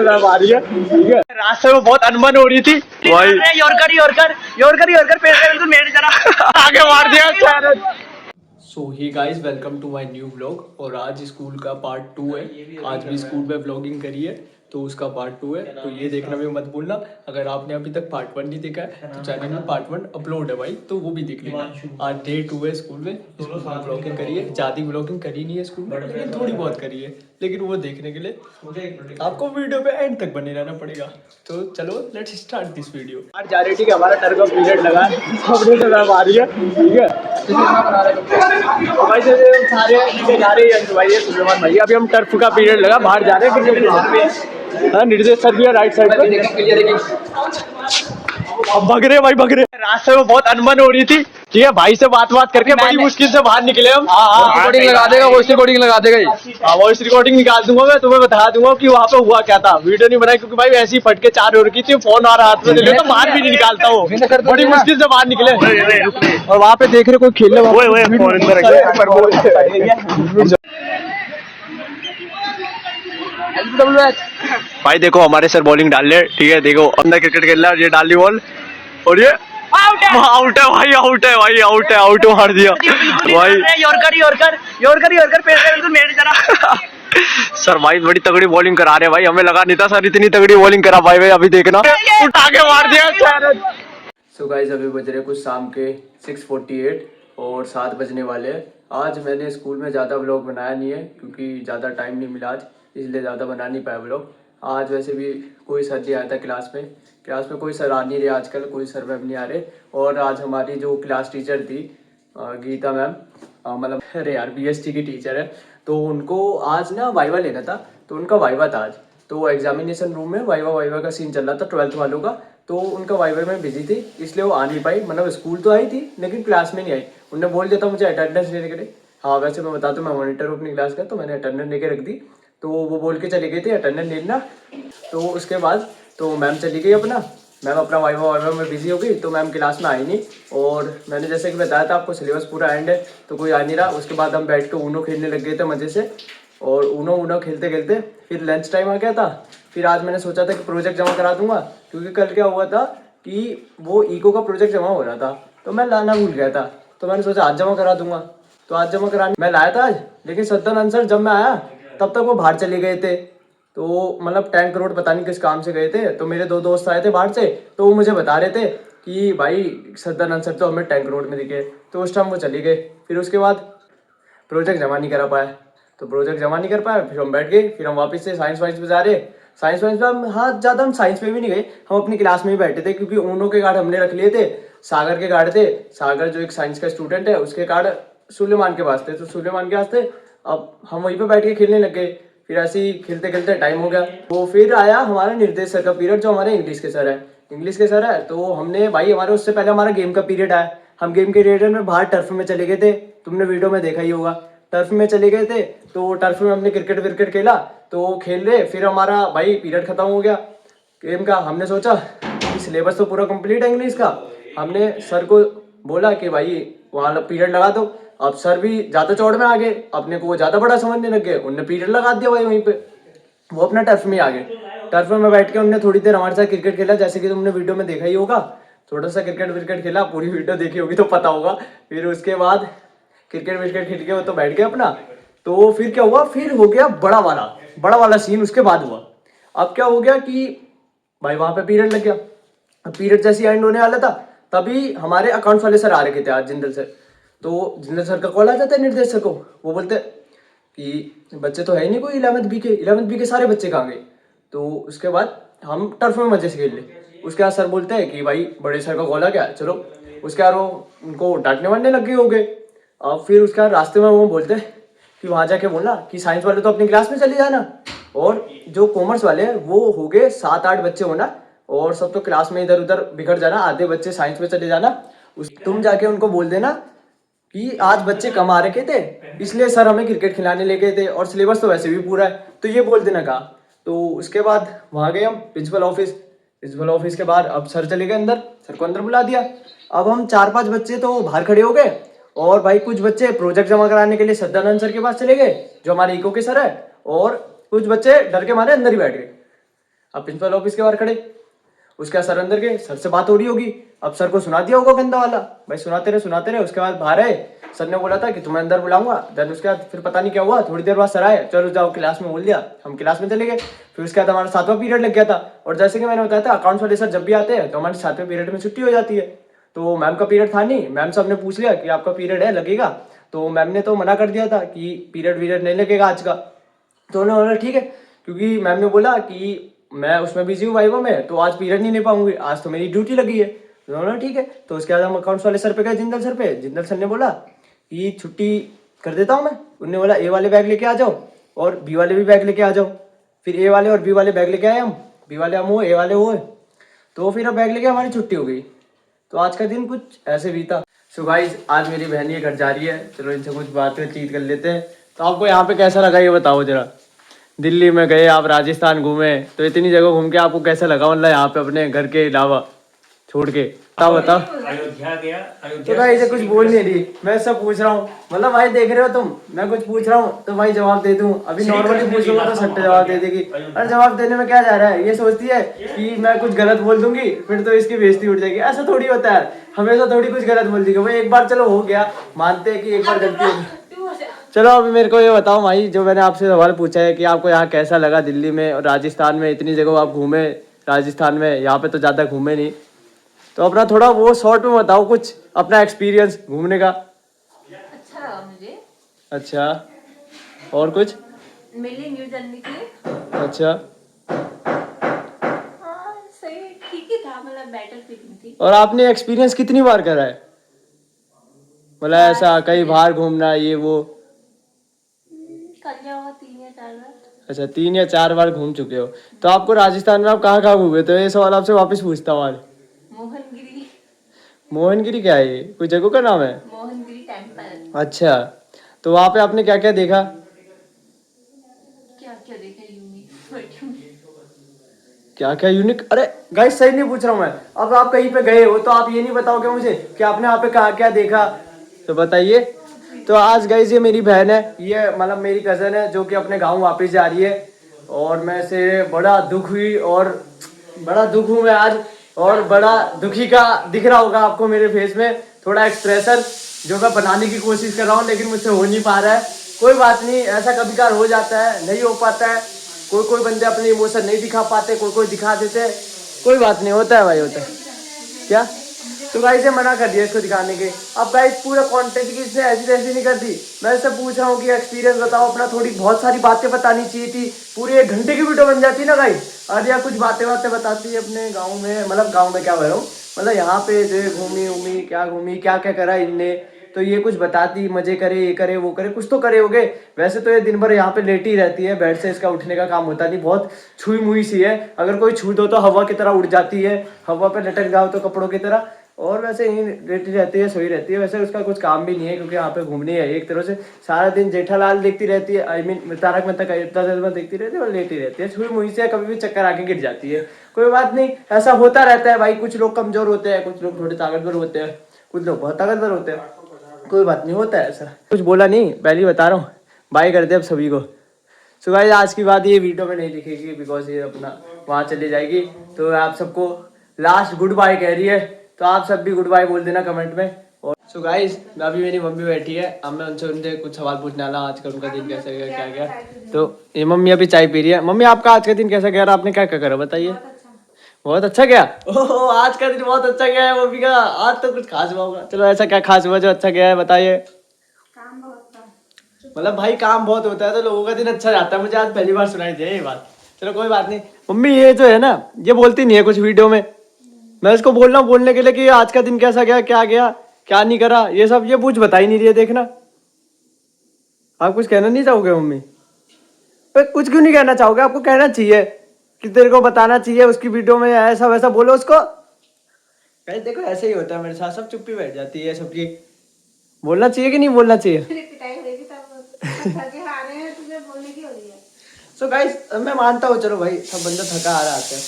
लगा पा रही है, ठीक है। रास्ते में बहुत अनबन हो रही थी भाई। योरकर पेड़ मेरे जरा आगे मार दिया। So hi guys, welcome to my new vlog. और आज स्कूल का पार्ट 2 है। आज भी स्कूल में व्लॉगिंग करी है तो उसका पार्ट 2 है, तो ये देखना भी मत भूलना। अगर आपने अभी तक पार्ट 1 नहीं देखा है तो चैनल में पार्ट 1 अपलोड है भाई, तो वो भी देख लेना। आज डे 2 है स्कूल में। स्कूल में व्लॉगिंग करी है, ज़्यादा व्लॉगिंग करी नहीं है स्कूल में, लेकिन थोड़ी बहुत करी है। लेकिन वो देखने के लिए आपको वीडियो पे एंड तक बने रहना पड़ेगा। तो चलो लेट्स स्टार्ट दिस वीडियो। आज जा रही, ठीक है, हमारा टर का पीरियड लगा है, अपने से आ रही है, ठीक है। भाई सारे जा रहे हैं भाई, सुलेमान भाई। अभी हम टर्फ का पीरियड लगा, बाहर जा रहे हैं। हाँ, निर्देश सर भी है राइट साइड पे। अब भग रहे भाई, भग रहे। रास्ते में बहुत अनबन हो रही थी, ठीक है। भाई से बात करके बड़ी मुश्किल से बाहर निकले हम। रिकॉर्डिंग लगा देगा, वॉइस रिकॉर्डिंग लगा देगा। हाँ, वॉइस रिकॉर्डिंग निकाल दूंगा मैं, तुम्हें बता दूंगा कि वहाँ पे हुआ क्या था। वीडियो नहीं बनाई क्योंकि भाई ऐसी ही फट के 4 हो रखी थी, फोन आ रहा हाथ में तो बाहर भी नहीं निकालता हूँ। बड़ी मुश्किल से बाहर निकले और वहाँ पे देख रहे कोई खेलने भाई। देखो हमारे सर बॉलिंग डाल रहे, ठीक है। देखो अंदर क्रिकेट खेल रहा है, ये डाल दी बॉल और ये आउट है भाई, आउट है भाई, आउट मार दिया भाई। योरकर पेड़ मेरे जरा सर भाई बड़ी तगड़ी बॉलिंग करा रहे भाई, हमें लगा नहीं था सर इतनी तगड़ी बॉलिंग करा पाए भाई। अभी देखना उठा के मार दिया। सो गाइस, अभी बज रहे कुछ शाम के 6:48 और 7 बजने वाले हैं। आज मैंने स्कूल में ज़्यादा व्लॉग बनाया नहीं है क्योंकि ज़्यादा टाइम नहीं मिला आज, इसलिए ज़्यादा बना नहीं पाया व्लॉग। आज वैसे भी कोई सर नहीं आया था क्लास में कोई सर आ नहीं रहे आजकल, कोई सर मैम नहीं आ रहे। और आज हमारी जो क्लास टीचर थी गीता मैम, मतलब अरे यार BST की टीचर है, तो उनको आज ना वाइवा लेना था, तो उनका वाइवा था आज। तो एग्जामिनेशन रूम में वाइवा का सीन चल रहा था 12th वालों का, तो उनका वाइवा में बिजी थी इसलिए वो आ नहीं पाई। मतलब स्कूल तो आई थी लेकिन क्लास में नहीं आई। उन्होंने बोल दिया था मुझे अटेंडेंस लेने के लिए। हाँ वैसे मैं बता दूँ, मैं मॉनिटर हूँ अपनी क्लास का, तो मैंने अटेंडेंस लेके रख दी। तो वो बोल के चली गई थी अटेंडेंस लेना। तो उसके बाद तो मैम चली गई मैम अपना वाइवा में बिजी हो गई, तो मैम क्लास में आई नहीं। और मैंने जैसे कि बताया था आपको, सिलेबस पूरा एंड है तो कोई आ नहीं रहा। उसके बाद हम बैठ के ऊनो खेलने लग गए थे मज़े से, और ऊनो खेलते खेलते फिर लंच टाइम आ गया था। फिर आज मैंने सोचा था कि प्रोजेक्ट जमा करा दूंगा, क्योंकि कल क्या हुआ था कि वो इको का प्रोजेक्ट जमा हो रहा था, तो मैं लाना भूल गया था। तो मैंने सोचा आज जमा करा दूंगा, तो आज जमा कराने मैं लाया था आज। लेकिन सत्तर आंसर जब मैं आया तब तक वो बाहर चले गए थे। तो मतलब 10 करोड़ पता नहीं किस काम से गए थे। तो मेरे 2 दोस्त आए थे बाहर से, तो वो मुझे बता रहे थे कि भाई सत्तर आंसर तो हमें 10 करोड़ में दिखे। तो उस टाइम वो चले गए। फिर उसके बाद प्रोजेक्ट जमा नहीं करा पाया, तो प्रोजेक्ट जमा नहीं कर पाया। फिर हम बैठ गए, फिर हम वापस से साइंस वाइंस पे जा रहे। साइंस वाइंस पे हम, हाँ ज़्यादा हम साइंस पे भी नहीं गए, हम अपनी क्लास में ही बैठे थे, क्योंकि ऊनो के कार्ड हमने रख लिए थे। सागर के कार्ड थे, सागर जो एक साइंस का स्टूडेंट है उसके कार्ड सुलेमान के पास थे, तो सुलेमान के पास थे। अब हम वहीं पे बैठ के खेलने लग गए। फिर ऐसे ही खेलते खेलते टाइम हो गया। तो फिर आया हमारा निर्देश सर का पीरियड, जो हमारे इंग्लिश के सर है। तो हमने भाई, हमारे उससे पहले हमारा गेम का पीरियड आया। हम गेम के पीरियड में बाहर टर्फ में चले गए थे, तुमने वीडियो में देखा ही होगा। टर्फ में चले गए थे, तो टर्फ में हमने क्रिकेट विकेट खेला, तो खेल रहे। फिर हमारा भाई पीरियड खत्म हो गया गेम का। हमने सोचा कि सिलेबस तो पूरा कंप्लीट है इंग्लिश का। हमने सर को बोला कि भाई वहाँ पीरियड लगा दो। अब सर भी ज़्यादा चौड़ में आ गए, अपने को ज़्यादा बड़ा समझने लग गए। उनने पीरियड लगा दिया भाई वहीं पे, वो अपना टर्फ में आ गए। टर्फ में बैठ के उनने थोड़ी देर हमारे साथ क्रिकेट खेला, जैसे कि तुमने वीडियो में देखा ही होगा। थोड़ा सा क्रिकेट विकेट खेला, पूरी वीडियो देखी होगी तो पता होगा। फिर उसके बाद क्रिकेट विकेट खेल के वो तो बैठ गया अपना। तो फिर क्या हुआ, फिर हो गया बड़ा वाला सीन उसके बाद हुआ। अब क्या हो गया कि भाई वहाँ पे पीरियड लग गया। अब पीरियड जैसे एंड होने वाला था, तभी हमारे अकाउंट्स वाले सर आ रखे थे आज, जिंदल सर। तो जिंदल सर का कॉल आ जाता है निर्देश सर को, वो बोलते कि बच्चे तो है ही नहीं कोई 11th बी के सारे बच्चे कहाँ गए। तो उसके बाद हम टर्फ में मजे से खेल ले। उसके बाद सर बोलते हैं कि भाई बड़े सर का कॉल आ गया, चलो। उसके बाद वो उनको डांटने वाटने लग गए हो गए। अब फिर उसके बाद रास्ते में वो बोलते हैं कि वहाँ जाके बोलना कि साइंस वाले तो अपनी क्लास में चले जाना, और जो कॉमर्स वाले हैं वो हो गए 7-8 बच्चे होना, और सब तो क्लास में इधर उधर बिखर जाना, आधे बच्चे साइंस में चले जाना। तुम जाके उनको बोल देना कि आज बच्चे कम आ रखे थे, इसलिए सर हमें क्रिकेट खिलाने ले गए थे, और सिलेबस तो वैसे भी पूरा है, तो ये बोल देना कहा। तो उसके बाद वहाँ गए हम प्रिंसिपल ऑफिस के बाहर। अब सर चले गए अंदर, सर को अंदर बुला दिया। अब हम 4-5 बच्चे तो बाहर खड़े हो गए, और भाई कुछ बच्चे प्रोजेक्ट जमा कराने के लिए सत्यानंद सर के पास चले गए, जो हमारे इको के सर है, और कुछ बच्चे डर के मारे अंदर ही बैठ गए। अब प्रिंसिपल ऑफिस के बाहर खड़े, उसके बाद सर अंदर गए, सर से बात हो रही होगी, अब सर को सुना दिया होगा गंदा वाला, भाई सुनाते रहे। उसके बाद बाहर आए, सर ने बोला था कि तुम्हें अंदर बुलाऊंगा। देन उसके बाद फिर पता नहीं क्या हुआ, थोड़ी देर बाद सर आए, चलो जाओ क्लास में, बोल दिया, हम क्लास में चले गए। फिर उसके बाद हमारा 7वां पीरियड लग गया था, और जैसे कि मैंने बताया था अकाउंट्स वाले सर जब भी आते हैं तो हमारे 7वें पीरियड में छुट्टी हो जाती है। तो मैम का पीरियड था नहीं, मैम साहब ने पूछ लिया कि आपका पीरियड है, लगेगा? तो मैम ने तो मना कर दिया था कि पीरियड नहीं लगेगा आज का। तो उन्होंने ठीक है, क्योंकि मैम ने बोला कि मैं उसमें बिजी हूँ वाइवा में, तो आज पीरियड नहीं ले पाऊंगी, आज तो मेरी ड्यूटी लगी है। तो उन्होंने ठीक है। तो उसके बाद हम अकाउंट्स वाले सर पे गए, जिंदल सर पे। जिंदल सर ने बोला कि छुट्टी कर देता हूँ मैं। उन्होंने बोला ए वाले बैग लेके आ जाओ और बी वाले भी बैग लेके आ जाओ। फिर ए वाले और बी वाले बैग लेके आए हम, बी वाले हम हुए, ए वाले हुए। तो फिर अब बैग लेके हमारी छुट्टी हो गई। तो आज का दिन कुछ ऐसे बीता। सो गाइस, आज मेरी बहन ये घर जा रही है, चलो इनसे कुछ बातचीत कर लेते हैं। तो आपको यहाँ पे कैसा लगा ये बताओ जरा। दिल्ली में गए आप, राजस्थान घूमे, तो इतनी जगह घूम के आपको कैसा लगा, मतलब यहाँ पे अपने घर के अलावा छोड़ के? बताओ। अयोध्या गया, तो भाई इसे कुछ बोल नहीं रही, मैं सब पूछ रहा हूँ, मतलब भाई देख रहे हो तुम, मैं कुछ पूछ रहा हूँ तो भाई जवाब दे दूँ। अभी नॉर्मली पूछ लूंगा तो सट्टे जवाब दे देगी, और जवाब देने में क्या जा रहा है, ये सोचती है कि मैं कुछ गलत बोल दूंगी फिर तो इसकी बेइज्जती उठ जाएगी। ऐसा थोड़ी होता है, हमेशा थोड़ी कुछ गलत बोल देगी। भाई एक बार चलो हो गया, मानते हैं कि एक बार गलती होगी। चलो अभी मेरे को ये बताओ भाई, जो मैंने आपसे सवाल पूछा है कि आपको यहाँ कैसा लगा दिल्ली में और राजस्थान में, इतनी जगह आप घूमे राजस्थान में, यहाँ पे तो ज़्यादा घूमे नहीं, तो अपना थोड़ा वो शॉर्ट में बताओ कुछ अपना एक्सपीरियंस घूमने का। अच्छा लगा मुझे। अच्छा, और कुछ? मिली न्यू जर्नी के लिए। अच्छा, हाँ सही, ठीक ही था, मतलब बेटर फीलिंग थी। और आपने एक्सपीरियंस कितनी बार करा है, मतलब ऐसा कहीं बाहर घूमना ये वो? कर लिया होगा 3 या 4 बार। अच्छा, 3 या 4 बार घूम चुके हो। तो आपको राजस्थान में आप कहाँ कहाँ घूमे? तो ये सवाल आपसे वापस पूछता हूँ आज। मोहनगिरी। मोहनगिरी क्या है, ये कोई जगह का नाम है? मोहनगिरी टेम्पल। अच्छा, तो वहाँ पे आपने क्या क्या देखा? क्या क्या देखा यूनिक। क्या क्या यूनिक? अरे गाइस सही नहीं पूछ रहा हूँ मैं। अब आप कहीं पे गए हो तो आप ये नहीं बताओगे मुझे कि आपने वहाँ पे कहा क्या देखा, तो बताइए। तो आज गाइस ये मेरी बहन है, ये मतलब मेरी कज़न है जो कि अपने गांव वापस जा रही है, और मैं से बड़ा दुख हुई, और बड़ा दुख हूँ मैं आज, और बड़ा दुखी का दिख रहा होगा आपको मेरे फेस में थोड़ा एक्सप्रेशन, जो मैं बनाने की कोशिश कर रहा हूँ लेकिन मुझसे हो नहीं पा रहा है। कोई बात नहीं, ऐसा कभी कभार हो जाता है, नहीं हो पाता है। कोई बंदे अपने इमोशन नहीं दिखा पाते, कोई दिखा देते, कोई बात नहीं, होता है भाई, होता है क्या। तो गाइस से मना कर दिया इसको दिखाने के। अब गाइस पूरा कंटेंट की इसने ऐसी तैसी नहीं कर दी। मैं इससे पूछ रहा हूँ कि एक्सपीरियंस बताओ अपना, थोड़ी बहुत सारी बातें बतानी चाहिए थी, पूरी 1 घंटे की वीडियो बन जाती ना गाइस। और या कुछ बातें बताती है अपने गाँव में, मतलब गाँव में क्या कह रहा हूँ, मतलब यहाँ पे जो घूमी क्या क्या करा इनने, तो ये कुछ बताती, मजे करे, ये करे वो करे, कुछ तो करे होगे। वैसे तो ये दिन भर यहाँ पे लेटी रहती है, बेड से इसका उठने का काम होता नहीं, बहुत छुई मुई सी है, अगर कोई छू दो तो हवा की तरह उड़ जाती है, हवा पे लटक जाओ तो कपड़ों की तरह, और वैसे यहीं लेटी रहती है, सोई रहती है। वैसे उसका कुछ काम भी नहीं है क्योंकि यहाँ पे घूमनी है एक तरह से, सारा दिन जेठालाल देखती रहती है, आई मीन तारक मेहता का उल्टा देखती रहती है और लेटी रहती है, छुई मुई से, कभी भी चक्कर आके गिर जाती है। कोई बात नहीं, ऐसा होता रहता है भाई, कुछ लोग कमजोर होते हैं, कुछ लोग थोड़े ताकतवर होते हैं, कुछ लोग बहुत ताकतवर होते हैं, कोई बात नहीं, होता है ऐसा। कुछ बोला नहीं, पहले ही बता रहा हूँ, बाय कर दे अब सभी को। सो गाइस आज की बात ये वीडियो में नहीं दिखेगी बिकॉज ये अपना वहाँ चली जाएगी, तो आप सबको लास्ट गुड बाय कह रही है, तो आप सब भी गुड बाय बोल देना कमेंट में। और सो गाइस अभी मेरी मम्मी बैठी है, अब मैं उनसे कुछ सवाल पूछने वाला, आज का उनका दिन कैसा गया, क्या गया। तो ये मम्मी अभी चाय पी रही है। मम्मी आपका आज का दिन कैसा गया, आपने क्या क्या करा बताइए। बहुत अच्छा गया। ओह आज का दिन बहुत अच्छा गया है मम्मी का, आज तो कुछ खास हुआ होगा। चलो ऐसा क्या खास हुआ जो अच्छा गया है बताइए। काम बहुत था, मतलब भाई काम बहुत होता है तो लोगों का दिन अच्छा जाता है, मुझे आज पहली बार सुनाई दिया ये बात। चलो कोई बात नहीं। मम्मी ये जो है ना, ये बोलती नहीं है कुछ वीडियो में, मैं इसको बोल रहा हूँ बोलने के लिए कि आज का दिन कैसा गया, क्या नहीं करा, ये सब ये कुछ बता ही नहीं रही है। देखना आप कुछ कहना नहीं चाहोगे मम्मी? कुछ क्यों नहीं कहना चाहोगे, आपको कहना चाहिए कि तेरे को बताना चाहिए उसकी वीडियो में, ऐसा वैसा बोलो उसको। कहीं देखो ऐसे ही होता है मेरे साथ, सब चुप्पी बैठ जाती है सबकी। बोलना चाहिए कि नहीं बोलना चाहिए? सो गाइस मैं मानता हूँ, चलो भाई सब बंदा थका आ रहा है।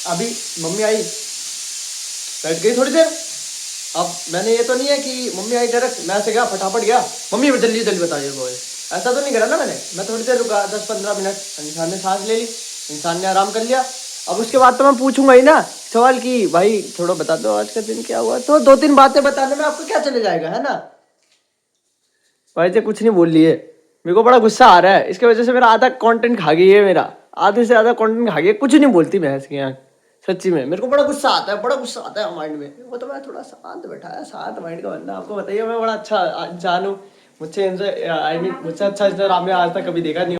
अभी मम्मी आई, बैठ गई थोड़ी देर। अब मैंने ये तो नहीं है कि मम्मी आई डायरेक्ट मैं से गया फटाफट गया, मम्मी जल्दी जल्दी बताइए बोल, ऐसा तो नहीं करा ना मैंने। मैं थोड़ी देर रुका, 10-15 मिनट, इंसान ने सांस ले ली, इंसान ने आराम कर लिया। अब उसके बाद तो मैं पूछूंगा ही ना सवाल की भाई थोड़ा बता दो आज का दिन क्या हुआ, तो 2-3 बातें बताने में आपको क्या चले जाएगा, है ना। वैसे कुछ नहीं बोल रही है, मेरे को बड़ा गुस्सा आ रहा है, इसके वजह से मेरा आधा कंटेंट खा गई है, मेरा आधे से ज्यादा कंटेंट खा गई, कुछ नहीं बोलती भैंस की यहाँ। सच्ची में मेरे को बड़ा गुस्सा आता है, बड़ा गुस्सा आता है माइंड में। वो तो मैं थोड़ा शांत बैठा है, शांत माइंड का बंदा, आपको बताइए मैं बड़ा अच्छा इंसान हूँ। मुझसे इनसे आई मीन मुझसे अच्छा इंसान आपने आज तक कभी देखा नहीं।